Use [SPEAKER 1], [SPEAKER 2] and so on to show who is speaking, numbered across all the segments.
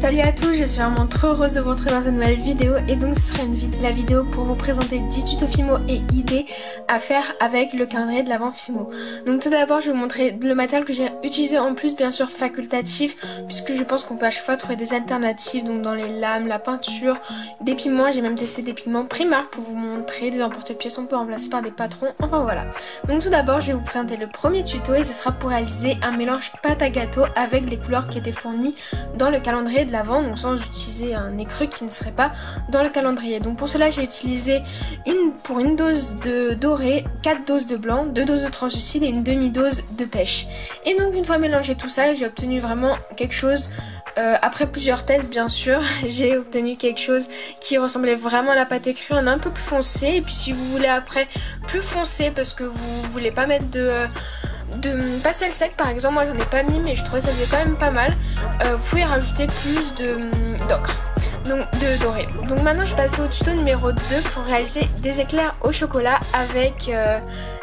[SPEAKER 1] Salut à tous, je suis vraiment trop heureuse de vous retrouver dans cette nouvelle vidéo et donc ce sera la vidéo pour vous présenter 10 tutos Fimo et idées à faire avec le calendrier de l'Avent Fimo. Donc tout d'abord je vais vous montrer le matériel que j'ai utilisé, en plus bien sûr facultatif, puisque je pense qu'on peut à chaque fois trouver des alternatives, donc dans les lames, la peinture, des pigments. J'ai même testé des pigments Primark pour vous montrer, des emporte-pièces on peut remplacer par des patrons, enfin voilà. Donc tout d'abord je vais vous présenter le premier tuto et ce sera pour réaliser un mélange pâte à gâteau avec les couleurs qui étaient fournies dans le calendrier de l'Avent, donc sans utiliser un écru qui ne serait pas dans le calendrier. Donc pour cela j'ai utilisé pour une dose de doré, 4 doses de blanc, 2 doses de translucide et une demi-dose de pêche. Et donc une fois mélangé tout ça, j'ai obtenu vraiment quelque chose, après plusieurs tests bien sûr, j'ai obtenu quelque chose qui ressemblait vraiment à la pâte écrue, en un peu plus foncé. Et puis si vous voulez après plus foncé parce que vous voulez pas mettre de pastel sec par exemple, moi j'en ai pas mis mais je trouvais ça faisait quand même pas mal, vous pouvez rajouter plus d'ocre, donc de doré. Donc maintenant je vais passer au tuto numéro 2 pour réaliser des éclairs au chocolat avec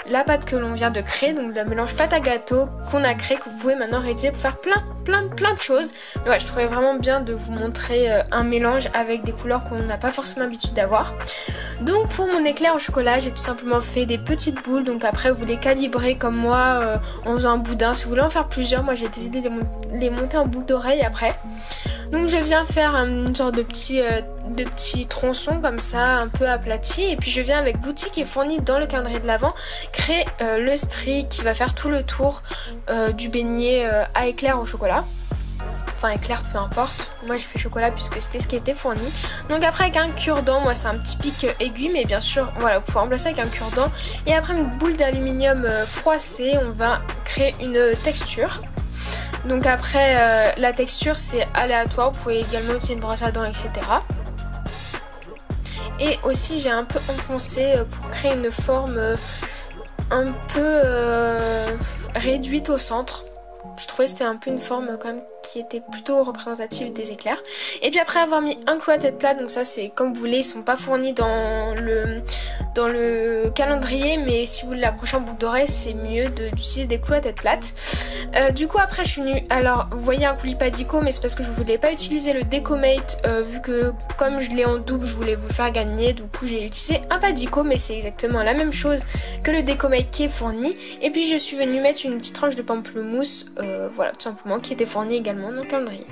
[SPEAKER 1] la pâte que l'on vient de créer, donc le mélange pâte à gâteau qu'on a créé, que vous pouvez maintenant réutiliser pour faire plein de choses. Mais ouais, je trouvais vraiment bien de vous montrer un mélange avec des couleurs qu'on n'a pas forcément l'habitude d'avoir. Donc pour mon éclair au chocolat, j'ai tout simplement fait des petites boules, donc après vous les calibrez comme moi en faisant un boudin. Si vous voulez en faire plusieurs, moi j'ai décidé de les monter en boucle d'oreille après. Donc je viens faire une sorte de petit tronçon comme ça, un peu aplati, et puis je viens avec l'outil qui est fourni dans le calendrier de l'Avent créer le strik qui va faire tout le tour du beignet à éclair au chocolat. Enfin éclair, peu importe, moi j'ai fait chocolat puisque c'était ce qui était fourni. Donc après avec un cure-dent, moi c'est un petit pic aiguille, mais bien sûr voilà, vous pouvez remplacer avec un cure-dent. Et après une boule d'aluminium froissée, on va créer une texture. Donc après la texture c'est aléatoire, vous pouvez également utiliser une brosse à dents, etc. Et aussi j'ai un peu enfoncé pour créer une forme un peu réduite au centre. Je trouvais que c'était un peu une forme quand même qui était plutôt représentative des éclairs. Et puis après avoir mis un clou à tête plate, donc ça c'est comme vous voulez, ils sont pas fournis dans le calendrier, mais si vous voulez l'accrocher en boucle d'oreille c'est mieux d'utiliser des clous à tête plate. Du coup après je suis venue, alors vous voyez un coulis padico, mais c'est parce que je voulais pas utiliser le Decomate vu que comme je l'ai en double je voulais vous le faire gagner, du coup j'ai utilisé un padico, mais c'est exactement la même chose que le Decomate qui est fourni. Et puis je suis venue mettre une petite tranche de pamplemousse, voilà tout simplement, qui était fournie également dans le calendrier.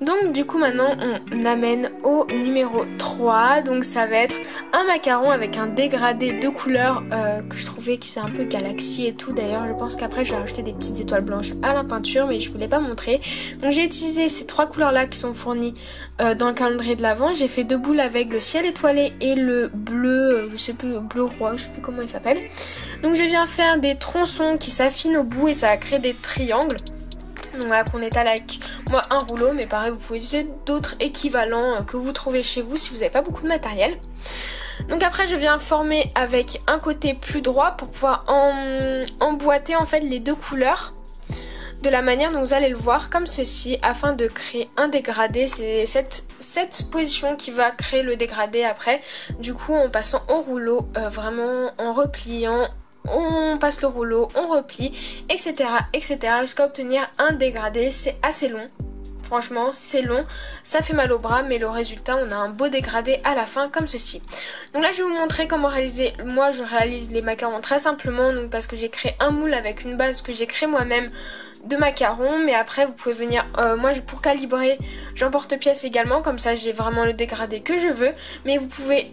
[SPEAKER 1] Donc du coup maintenant on amène au numéro 3, donc ça va être un macaron avec un dégradé de couleurs que je trouvais qui faisait un peu galaxie et tout. D'ailleurs je pense qu'après je vais rajouter des petites étoiles blanches à la peinture, mais je voulais pas montrer. Donc j'ai utilisé ces trois couleurs là qui sont fournies dans le calendrier de l'Avent. J'ai fait 2 boules avec le ciel étoilé et le bleu, je sais plus, bleu roi, je sais plus comment il s'appelle. Donc je viens faire des tronçons qui s'affinent au bout et ça va créer des triangles. Donc voilà, qu'on étale avec moi un rouleau, mais pareil vous pouvez utiliser d'autres équivalents que vous trouvez chez vous si vous n'avez pas beaucoup de matériel. Donc après je viens former avec un côté plus droit pour pouvoir emboîter en fait les deux couleurs de la manière dont vous allez le voir, comme ceci, afin de créer un dégradé. C'est cette position qui va créer le dégradé après, du coup en passant au rouleau, vraiment en repliant. On passe le rouleau, on replie, etc. jusqu'à obtenir un dégradé. C'est assez long, franchement c'est long, ça fait mal au bras, mais le résultat on a un beau dégradé à la fin comme ceci. Donc là je vais vous montrer comment réaliser. Moi je réalise les macarons très simplement, donc parce que j'ai créé un moule avec une base que j'ai créé moi-même de macarons, mais après vous pouvez venir, moi pour calibrer j'emporte-pièce également, comme ça j'ai vraiment le dégradé que je veux, mais vous pouvez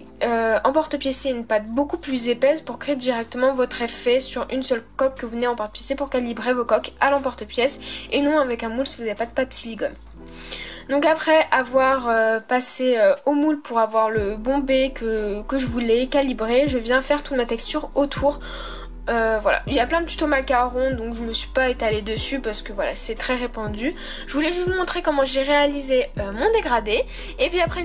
[SPEAKER 1] emporte-piècer une pâte beaucoup plus épaisse pour créer directement votre effet sur une seule coque que vous venez emporte-piècer pour calibrer vos coques à l'emporte-pièce et non avec un moule si vous n'avez pas de pâte silicone. Donc après avoir passé au moule pour avoir le bombé que je voulais calibrer, je viens faire toute ma texture autour. Voilà, il y a plein de tutos macarons, donc je me suis pas étalée dessus parce que voilà c'est très répandu. Je voulais juste vous montrer comment j'ai réalisé mon dégradé. Et puis après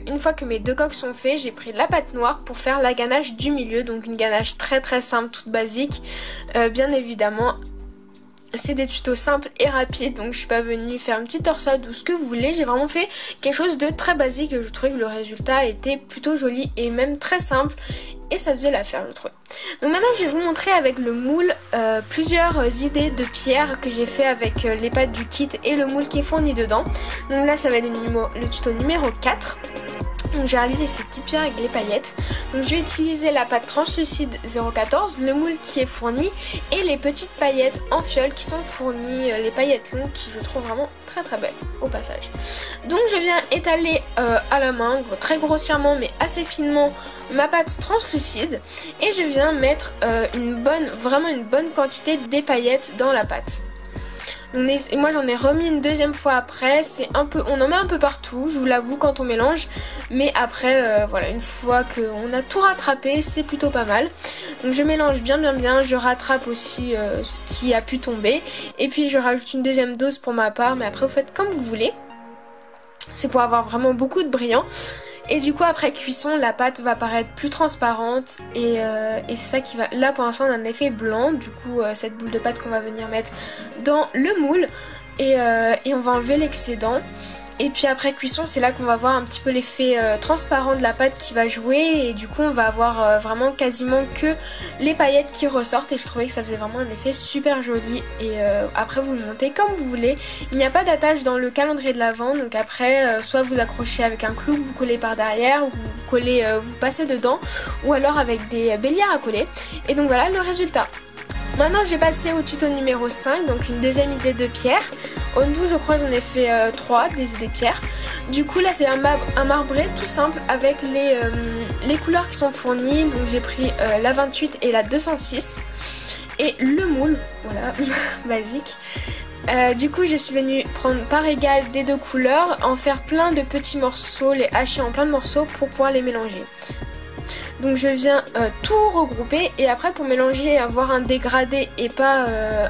[SPEAKER 1] une fois que mes deux coques sont faites, j'ai pris la pâte noire pour faire la ganache du milieu. Donc une ganache très simple, toute basique, bien évidemment. C'est des tutos simples et rapides, donc je suis pas venue faire une petite torsade ou ce que vous voulez. J'ai vraiment fait quelque chose de très basique et je trouvais que le résultat était plutôt joli et même très simple. et ça faisait l'affaire je trouve. Donc maintenant je vais vous montrer avec le moule plusieurs idées de pierres que j'ai fait avec les pâtes du kit et le moule qui est fourni dedans. Donc là ça va être le tuto numéro 4. Donc j'ai réalisé ces petites pierres avec les paillettes. Donc je vais utiliser la pâte translucide 014, le moule qui est fourni et les petites paillettes en fiole qui sont fournies, les paillettes longues qui je trouve vraiment très très belles au passage. Donc je viens étaler à la main, très grossièrement mais assez finement ma pâte translucide et je viens mettre vraiment une bonne quantité des paillettes dans la pâte. Et moi j'en ai remis une deuxième fois après, on en met un peu partout, je vous l'avoue quand on mélange, mais après voilà, une fois qu'on a tout rattrapé, c'est plutôt pas mal. Donc je mélange bien, je rattrape aussi ce qui a pu tomber, et puis je rajoute une deuxième dose pour ma part, mais après vous faites comme vous voulez. C'est pour avoir vraiment beaucoup de brillant. Et du coup après cuisson la pâte va paraître plus transparente et c'est ça qui va... Là pour l'instant on a un effet blanc, du coup cette boule de pâte qu'on va venir mettre dans le moule et on va enlever l'excédent. Et puis après cuisson c'est là qu'on va voir un petit peu l'effet transparent de la pâte qui va jouer et du coup on va avoir vraiment quasiment que les paillettes qui ressortent et je trouvais que ça faisait vraiment un effet super joli et après vous le montez comme vous voulez. Il n'y a pas d'attache dans le calendrier de l'Avent donc après soit vous accrochez avec un clou que vous collez par derrière ou vous collez, vous passez dedans ou alors avec des bélières à coller et donc voilà le résultat. Maintenant je vais passer au tuto numéro 5, donc une deuxième idée de pierre. En tout je crois j'en ai fait 3 des idées de pierre. Du coup là c'est un marbré tout simple avec les couleurs qui sont fournies. Donc j'ai pris la 28 et la 206 et le moule, voilà, basique. Du coup je suis venue prendre par égal des deux couleurs, en faire plein de petits morceaux, les hacher en plein de morceaux pour pouvoir les mélanger. Donc je viens tout regrouper et après pour mélanger et avoir un dégradé et pas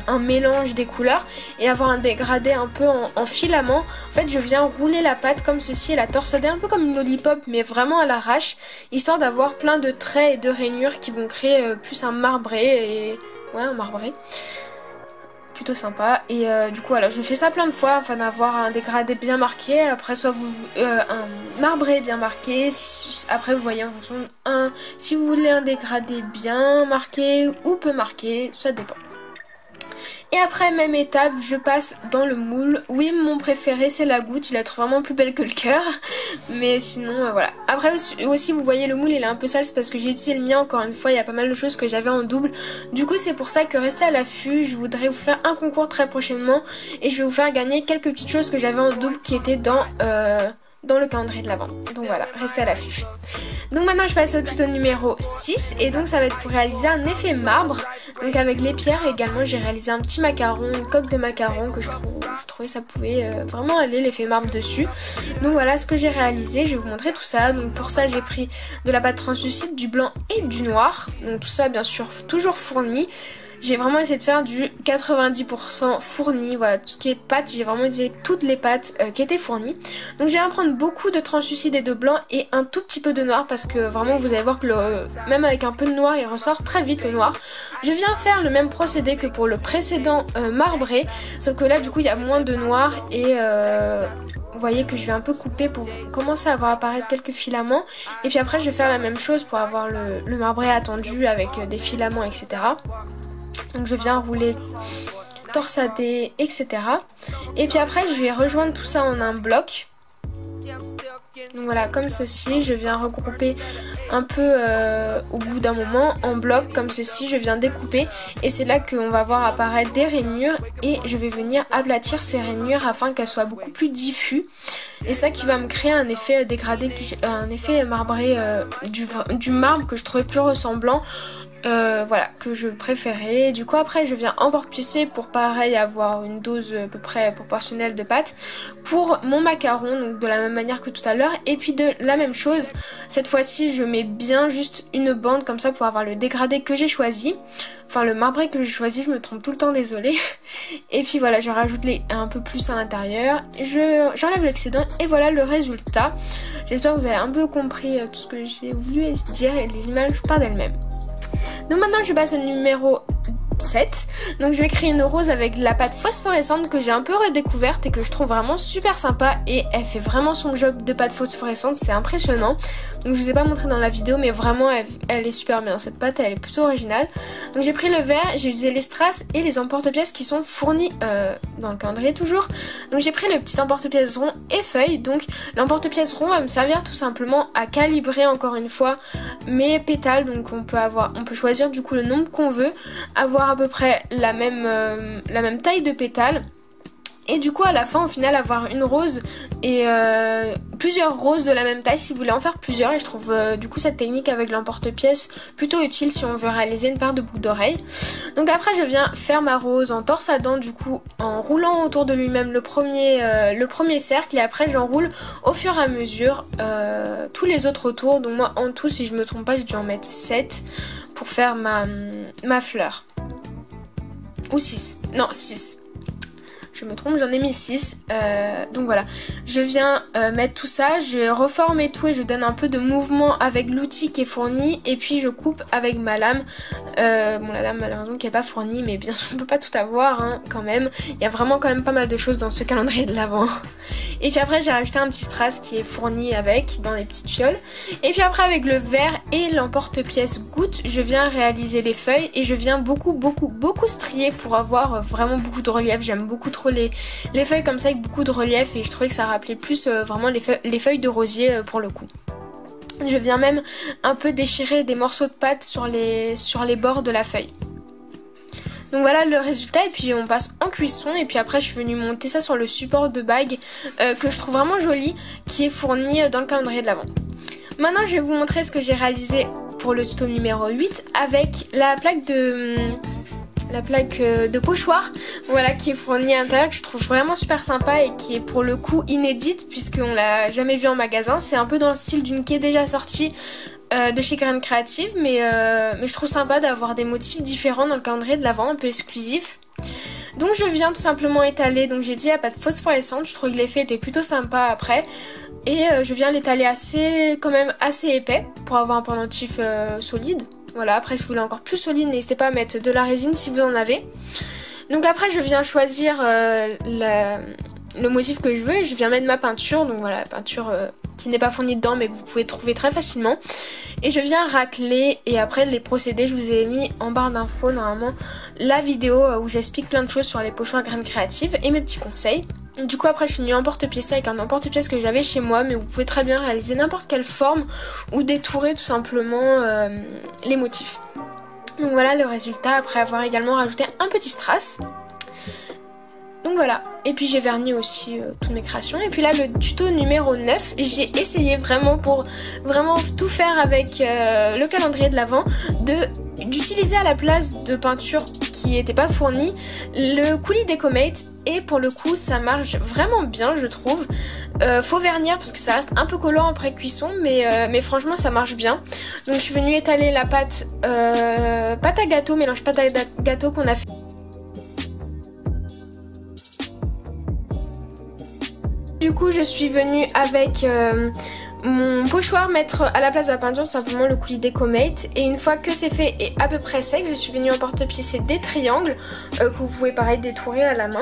[SPEAKER 1] un mélange des couleurs et avoir un dégradé un peu en filament, en fait je viens rouler la pâte comme ceci et la torsader un peu comme une lollipop mais vraiment à l'arrache, histoire d'avoir plein de traits et de rainures qui vont créer plus un marbré et... ouais un marbré. Plutôt sympa et du coup voilà je fais ça plein de fois afin d'avoir un dégradé bien marqué, après soit un marbré bien marqué, après vous voyez en fonction si vous voulez un dégradé bien marqué ou peu marqué, ça dépend. Et après même étape je passe dans le moule. Oui mon préféré c'est la goutte, je la trouve vraiment plus belle que le cœur. Mais sinon voilà. Après aussi vous voyez le moule il est un peu sale, c'est parce que j'ai utilisé le mien encore une fois. Il y a pas mal de choses que j'avais en double. Du coup c'est pour ça que restez à l'affût. Je voudrais vous faire un concours très prochainement. Et je vais vous faire gagner quelques petites choses que j'avais en double qui étaient dans le calendrier de l'Avent. Donc voilà, restez à l'affût. Donc maintenant je passe au tuto numéro 6 et donc ça va être pour réaliser un effet marbre. Donc avec les pierres également j'ai réalisé un petit macaron, une coque de macaron que je trouvais ça pouvait vraiment aller l'effet marbre dessus. Donc voilà ce que j'ai réalisé, je vais vous montrer tout ça. Donc pour ça j'ai pris de la pâte translucide, du blanc et du noir. Donc tout ça bien sûr toujours fourni. J'ai vraiment essayé de faire du 90% fourni, voilà, tout ce qui est pâte, j'ai vraiment utilisé toutes les pâtes qui étaient fournies. Donc je viens prendre beaucoup de translucide et de blanc et un tout petit peu de noir parce que vraiment vous allez voir que même avec un peu de noir il ressort très vite le noir. Je viens faire le même procédé que pour le précédent marbré, sauf que là du coup il y a moins de noir et... vous voyez que je vais un peu couper pour commencer à voir apparaître quelques filaments. Et puis après je vais faire la même chose pour avoir le marbré attendu avec des filaments etc. Donc je viens rouler, torsader, etc. Et puis après je vais rejoindre tout ça en un bloc. Donc voilà, comme ceci, je viens regrouper un peu au bout d'un moment en bloc comme ceci, je viens découper et c'est là qu'on va voir apparaître des rainures et je vais venir aplatir ces rainures afin qu'elles soient beaucoup plus diffuses et ça qui va me créer un effet dégradé, un effet marbré du marbre que je trouvais plus ressemblant. Voilà, que je préférais. Du coup après je viens emporte-piécer pour pareil avoir une dose à peu près proportionnelle de pâte pour mon macaron, donc de la même manière que tout à l'heure. Et puis de la même chose, cette fois-ci je mets bien juste une bande comme ça pour avoir le dégradé que j'ai choisi. Enfin le marbré que j'ai choisi, je me trompe tout le temps, désolée. Et puis voilà, je rajoute un peu plus à l'intérieur, j'enlève l'excédent et voilà le résultat. J'espère que vous avez un peu compris tout ce que j'ai voulu dire et les images par d'elles-mêmes. Donc maintenant je passe au numéro 7. Donc je vais créer une rose avec de la pâte phosphorescente que j'ai un peu redécouverte et que je trouve vraiment super sympa. Et elle fait vraiment son job de pâte phosphorescente, c'est impressionnant. Donc je vous ai pas montré dans la vidéo, mais vraiment elle est super bien. Cette pâte elle est plutôt originale. Donc j'ai pris le verre, j'ai utilisé les strass et les emporte-pièces qui sont fournis dans le calendrier toujours. Donc j'ai pris le petit emporte-pièces rond et feuille. Donc l'emporte-pièces rond va me servir tout simplement à calibrer encore une fois mes pétales. Donc on peut choisir du coup le nombre qu'on veut, avoir à peu près la même taille de pétales. Et du coup à la fin au final avoir une rose et plusieurs roses de la même taille si vous voulez en faire plusieurs. Et je trouve du coup cette technique avec l'emporte-pièce plutôt utile si on veut réaliser une paire de boucles d'oreilles. Donc après je viens faire ma rose en torsadant du coup en roulant autour de lui-même le premier cercle. Et après j'enroule au fur et à mesure tous les autres autour. Donc moi en tout si je me trompe pas j'ai dû en mettre 7 pour faire ma fleur. Ou 6. Non 6. Je me trompe, j'en ai mis 6. Donc voilà, je viens mettre tout ça, je reforme et tout et je donne un peu de mouvement avec l'outil qui est fourni. Et puis je coupe avec ma lame. Bon, la lame malheureusement qui n'est pas fournie, mais bien sûr on ne peut pas tout avoir hein, quand même. Il y a vraiment quand même pas mal de choses dans ce calendrier de l'Avent. Et puis après j'ai rajouté un petit strass qui est fourni avec dans les petites fioles. Et puis après avec le verre et l'emporte-pièce goutte, je viens réaliser les feuilles et je viens beaucoup strier pour avoir vraiment beaucoup de relief. J'aime beaucoup trop les feuilles comme ça avec beaucoup de relief et je trouvais que ça rappelait plus vraiment les feuilles de rosier pour le coup. Je viens même un peu déchirer des morceaux de pâte sur les bords de la feuille. Donc voilà le résultat et puis on passe en cuisson et puis après je suis venue monter ça sur le support de bague que je trouve vraiment joli qui est fourni dans le calendrier de l'Avent. Maintenant je vais vous montrer ce que j'ai réalisé pour le tuto numéro 8 avec la plaque de pochoir, voilà, qui est fournie à l'intérieur, que je trouve vraiment super sympa et qui est pour le coup inédite puisqu'on l'a jamais vue en magasin. C'est un peu dans le style d'une qui est déjà sortie de chez Graines Créatives, mais je trouve sympa d'avoir des motifs différents dans le calendrier de l'Avent, un peu exclusif. Donc je viens tout simplement étaler, donc j'ai dit la pâte phosphorescente, je trouve que l'effet était plutôt sympa après. Et je viens l'étaler quand même assez épais pour avoir un pendentif solide. Voilà, après si vous voulez encore plus solide, n'hésitez pas à mettre de la résine si vous en avez. Donc après je viens choisir le motif que je veux et je viens mettre ma peinture. Donc voilà, la peinture qui n'est pas fournie dedans mais que vous pouvez trouver très facilement. Et je viens racler et après les procédés, je vous ai mis en barre d'infos normalement la vidéo où j'explique plein de choses sur les pochoirs Graines Créatives et mes petits conseils. Du coup après je suis venue emporte-pièce avec un emporte-pièce que j'avais chez moi, mais vous pouvez très bien réaliser n'importe quelle forme ou détourer tout simplement les motifs. Donc voilà le résultat après avoir également rajouté un petit strass. Donc voilà, et puis j'ai verni aussi toutes mes créations. Et puis là le tuto numéro 9, j'ai essayé vraiment pour tout faire avec le calendrier de l'Avent d'utiliser à la place de peinture qui n'était pas fournie le coulis d'Ecomate. Et pour le coup ça marche vraiment bien je trouve. Faut vernir parce que ça reste un peu collant après cuisson, mais franchement ça marche bien. Donc je suis venue étaler la pâte à gâteau, mélange pâte à gâteau qu'on a fait. Du coup je suis venue avec mon pochoir mettre à la place de la peinture tout simplement le coulis d'Ecomate. Et une fois que c'est fait et à peu près sec, je suis venue emporte-piécer des triangles que vous pouvez pareil détourer à la main.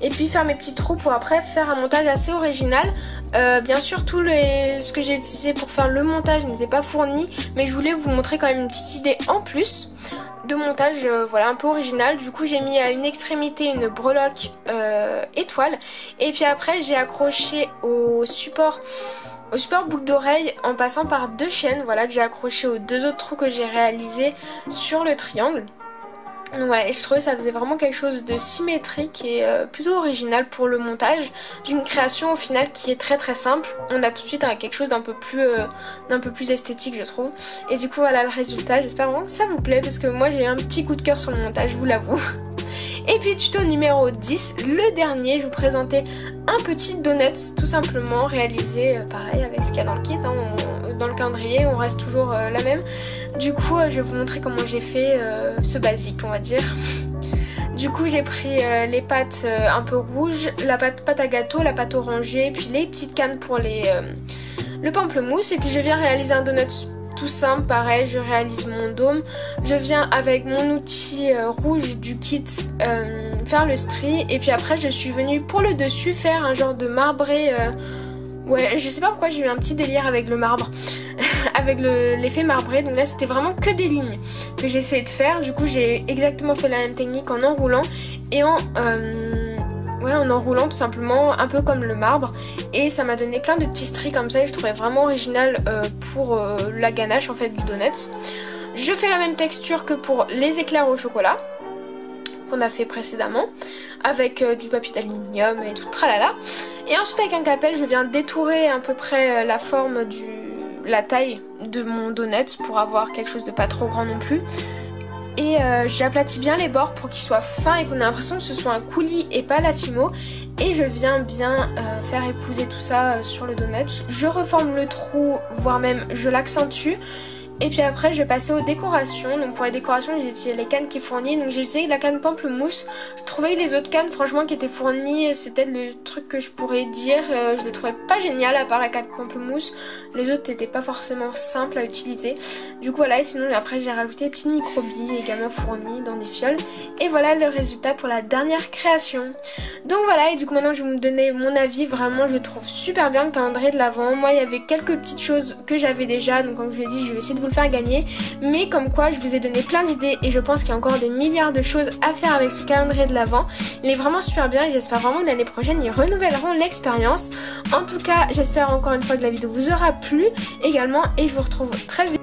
[SPEAKER 1] Et puis faire mes petits trous pour après faire un montage assez original. Bien sûr ce que j'ai utilisé pour faire le montage n'était pas fourni, mais je voulais vous montrer quand même une petite idée en plus de montage voilà un peu original. Du coup j'ai mis à une extrémité une breloque étoile et puis après j'ai accroché au support boucle d'oreille en passant par 2 chaînes, voilà, que j'ai accroché aux 2 autres trous que j'ai réalisés sur le triangle. Donc voilà, et je trouvais que ça faisait vraiment quelque chose de symétrique et plutôt original pour le montage d'une création au final qui est très simple. On a tout de suite quelque chose d'un peu plus esthétique je trouve. Et du coup voilà le résultat, j'espère vraiment que ça vous plaît parce que moi j'ai eu un petit coup de cœur sur le montage, je vous l'avoue. Et puis tuto numéro 10, le dernier, je vous présentais un petit donut tout simplement réalisé pareil avec ce qu'il y a dans le kit, hein, dans le calendrier, on reste toujours la même. Du coup je vais vous montrer comment j'ai fait ce basique on va dire. Du coup j'ai pris les pâtes un peu rouges, la pâte à gâteau, la pâte orangée, puis les petites cannes pour le pamplemousse. Et puis je viens réaliser un donut tout simple, pareil, je réalise mon dôme. Je viens avec mon outil rouge du kit faire le stri. Et puis après, je suis venue pour le dessus faire un genre de marbré. Ouais, je sais pas pourquoi j'ai eu un petit délire avec le marbre, avec l'effet marbré. Donc là, c'était vraiment que des lignes que j'ai essayé de faire. Du coup, j'ai exactement fait la même technique en enroulant et en enroulant tout simplement, un peu comme le marbre. Et ça m'a donné plein de petits stries comme ça et je trouvais vraiment original pour la ganache en fait du donut. Je fais la même texture que pour les éclairs au chocolat qu'on a fait précédemment avec du papier d'aluminium et tout tralala. Et ensuite avec un capel je viens détourer à peu près la forme la taille de mon donut pour avoir quelque chose de pas trop grand non plus. Et j'aplatis bien les bords pour qu'ils soient fins et qu'on ait l'impression que ce soit un coulis et pas la fimo. Et je viens bien faire épouser tout ça sur le donut. Je reforme le trou, voire même je l'accentue. Et puis après je vais passer aux décorations. Donc pour les décorations j'ai utilisé les cannes qui est fournie. Donc j'ai utilisé la canne pamplemousse. Je trouvais que les autres cannes franchement qui étaient fournies, c'est peut-être le truc que je pourrais dire, je les trouvais pas géniales à part la canne pamplemousse. Les autres n'étaient pas forcément simples à utiliser. Du coup voilà, et sinon après j'ai rajouté des petites microbilles également fournies dans des fioles. Et voilà le résultat pour la dernière création. Donc voilà, et du coup maintenant je vais vous donner mon avis. Vraiment je trouve super bien le calendrier de l'Avent. Moi il y avait quelques petites choses que j'avais déjà, donc comme je vous l'ai dit je vais essayer de vous le faire gagner. Mais comme quoi je vous ai donné plein d'idées et je pense qu'il y a encore des milliards de choses à faire avec ce calendrier de l'Avent. Il est vraiment super bien et j'espère vraiment que l'année prochaine ils renouvelleront l'expérience. En tout cas j'espère encore une fois que la vidéo vous aura plu également et je vous retrouve très vite.